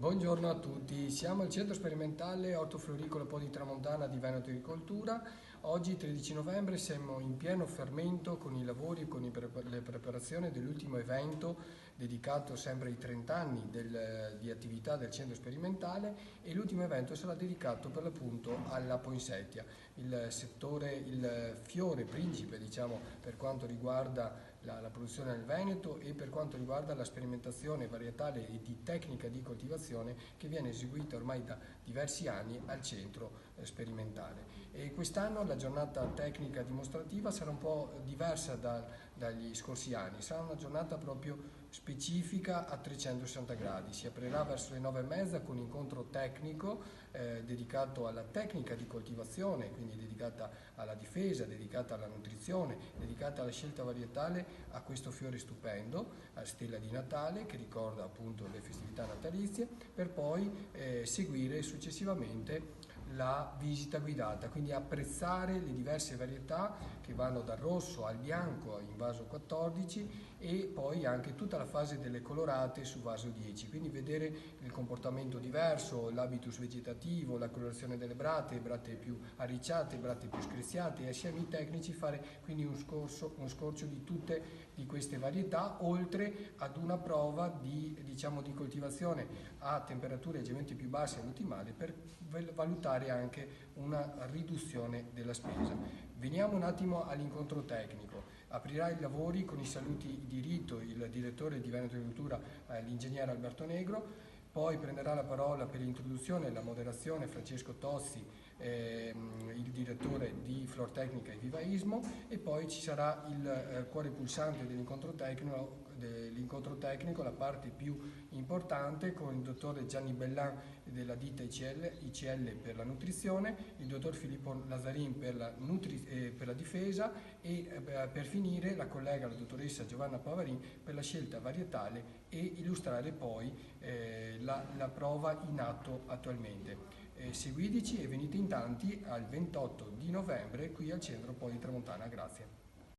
Buongiorno a tutti, siamo al Centro Sperimentale Ortofloricolo Po di Tramontana di Veneto Agricoltura. Oggi 13 novembre siamo in pieno fermento con i lavori e con le preparazioni dell'ultimo evento dedicato sempre ai 30 anni di attività del Centro Sperimentale, e l'ultimo evento sarà dedicato per l'appunto alla poinsettia, il settore, il fiore principe diciamo per quanto riguarda la produzione nel Veneto e per quanto riguarda la sperimentazione varietale e di tecnica di coltivazione che viene eseguita ormai da diversi anni al centro sperimentale. E quest'anno la giornata tecnica dimostrativa sarà un po' diversa dagli scorsi anni, sarà una giornata proprio specifica a 360 gradi. Si aprirà verso le 9:30 con un incontro tecnico dedicato alla tecnica di coltivazione, quindi dedicata alla difesa, dedicata alla nutrizione, dedicata alla scelta varietale a questo fiore stupendo, a stella di Natale, che ricorda appunto le festività natalizie, per poi seguire successivamente la visita guidata, quindi apprezzare le diverse varietà che vanno dal rosso al bianco in vaso 14 e poi anche tutta la fase delle colorate su vaso 10, quindi vedere il comportamento diverso, l'habitus vegetativo, la colorazione delle brattee più arricciate, brattee più screziate, e assieme ai tecnici fare quindi uno scorcio di tutte di queste varietà, oltre ad una prova di coltivazione a temperature leggermente più basse all'ottimale per valutare anche una riduzione della spesa. Veniamo un attimo all'incontro tecnico. Aprirà i lavori con i saluti di rito il direttore di Veneto Agricoltura, l'ingegnere Alberto Negro. Poi prenderà la parola per l'introduzione e la moderazione Francesco Tozzi, il direttore di Flortecnica e Vivaismo, e poi ci sarà il cuore pulsante dell'incontro tecnico, la parte più importante, con il dottor Gianni Bellan della ditta ICL per la nutrizione, il dottor Filippo Lazzarin per la difesa e per finire la collega, la dottoressa Giovanna Pavarin per la scelta varietale, e illustrare poi la prova in atto attualmente. Seguiteci e venite in tanti al 28 di novembre qui al centro Po di Tramontana. Grazie.